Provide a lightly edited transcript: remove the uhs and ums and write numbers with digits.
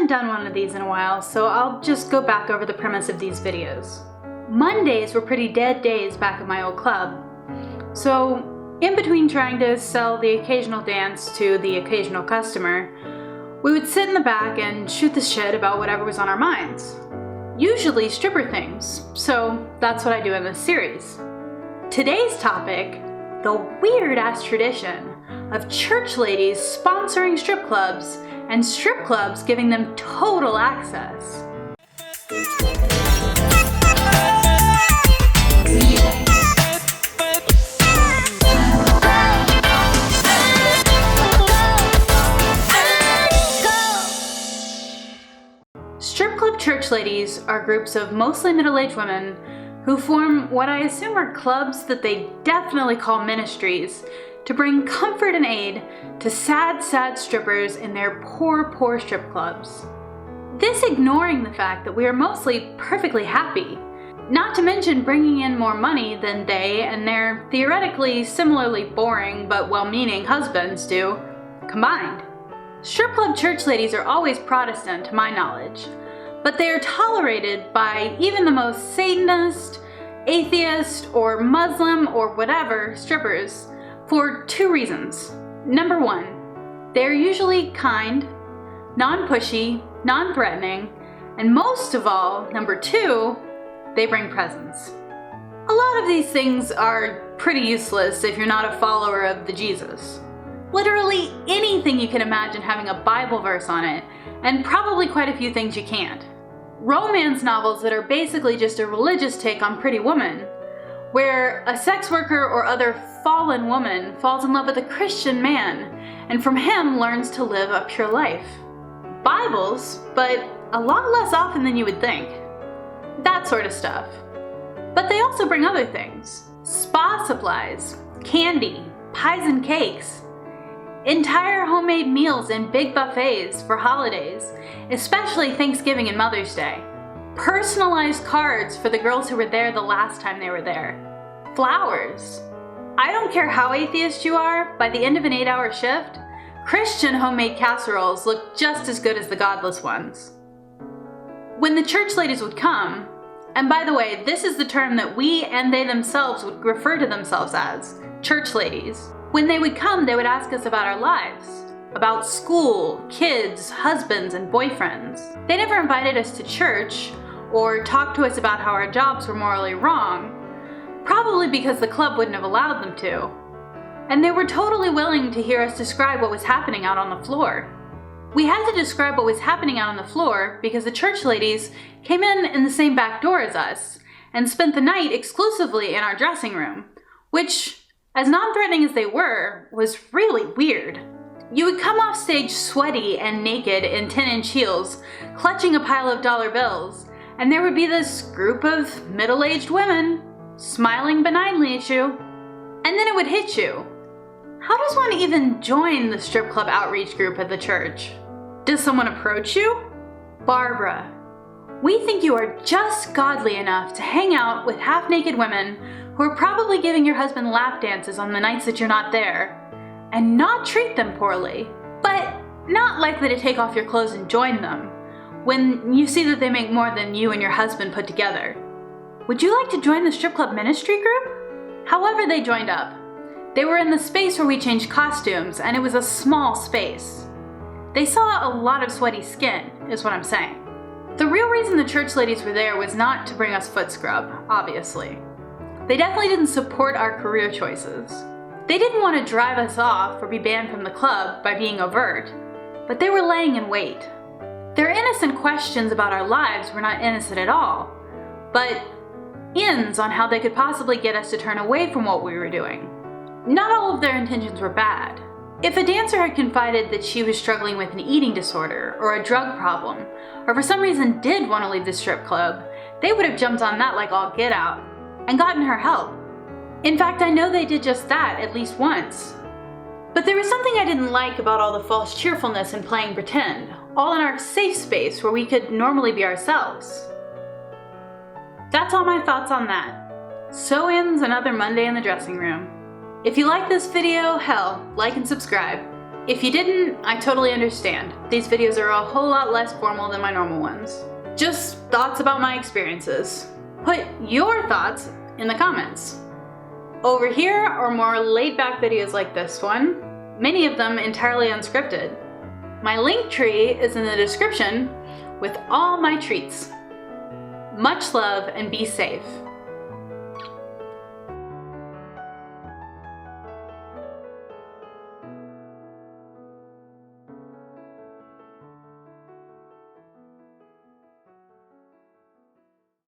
haven't done one of these in a while, so I'll just go back over the premise of these videos. Mondays were pretty dead days back at my old club. So, in between trying to sell the occasional dance to the occasional customer, we would sit in the back and shoot the shit about whatever was on our minds. Usually stripper things, so that's what I do in this series. Today's topic, the weird-ass tradition of church ladies sponsoring strip clubs and strip clubs giving them total access. Strip club church ladies are groups of mostly middle-aged women who form what I assume are clubs that they definitely call ministries to bring comfort and aid to sad strippers in their poor strip clubs. This ignoring the fact that we are mostly perfectly happy, not to mention bringing in more money than they and their theoretically similarly boring but well-meaning husbands do combined. Strip club church ladies are always Protestant to my knowledge, but they are tolerated by even the most Satanist, atheist, or Muslim, or whatever strippers for two reasons. Number one, they are usually kind, non-pushy, non-threatening, and most of all, number two, they bring presents. A lot of these things are pretty useless if you're not a follower of the Jesus. Literally anything you can imagine having a Bible verse on it, and probably quite a few things you can't. Romance novels that are basically just a religious take on Pretty Woman, where a sex worker or other fallen woman falls in love with a Christian man, and from him learns to live a pure life. Bibles, but a lot less often than you would think. That sort of stuff. But they also bring other things. Spa supplies, candy, pies and cakes, entire homemade meals and big buffets for holidays, especially Thanksgiving and Mother's Day. Personalized cards for the girls who were there the last time they were there. Flowers. I don't care how atheist you are, by the end of an 8-hour shift, Christian homemade casseroles look just as good as the godless ones. When the church ladies would come, and by the way, this is the term that we and they themselves would refer to themselves as, church ladies. When they would come, they would ask us about our lives, about school, kids, husbands, and boyfriends. They never invited us to church or talked to us about how our jobs were morally wrong, probably because the club wouldn't have allowed them to. And they were totally willing to hear us describe what was happening out on the floor. We had to describe what was happening out on the floor because the church ladies came in the same back door as us and spent the night exclusively in our dressing room, which, as non-threatening as they were, was really weird. You would come off stage sweaty and naked in 10-inch heels, clutching a pile of dollar bills, and there would be this group of middle-aged women smiling benignly at you, and then it would hit you. How does one even join the strip club outreach group at the church? Does someone approach you? Barbara, we think you are just godly enough to hang out with half-naked women who are probably giving your husband lap dances on the nights that you're not there, and not treat them poorly, but not likely to take off your clothes and join them when you see that they make more than you and your husband put together. Would you like to join the strip club ministry group? However they joined up, they were in the space where we changed costumes, and it was a small space. They saw a lot of sweaty skin, is what I'm saying. The real reason the church ladies were there was not to bring us foot scrub, obviously. They definitely didn't support our career choices. They didn't want to drive us off or be banned from the club by being overt, but they were laying in wait. Their innocent questions about our lives were not innocent at all, but ins on how they could possibly get us to turn away from what we were doing. Not all of their intentions were bad. If a dancer had confided that she was struggling with an eating disorder or a drug problem, or for some reason did want to leave the strip club, they would have jumped on that like all get out and gotten her help. In fact, I know they did just that at least once. But there was something I didn't like about all the false cheerfulness and playing pretend, all in our safe space where we could normally be ourselves. That's all my thoughts on that. So ends another Monday in the dressing room. If you like this video, hell, like and subscribe. If you didn't, I totally understand. These videos are a whole lot less formal than my normal ones. Just thoughts about my experiences. Put your thoughts in the comments. Over here are more laid-back videos like this one, many of them entirely unscripted. My link tree is in the description with all my treats. Much love and be safe.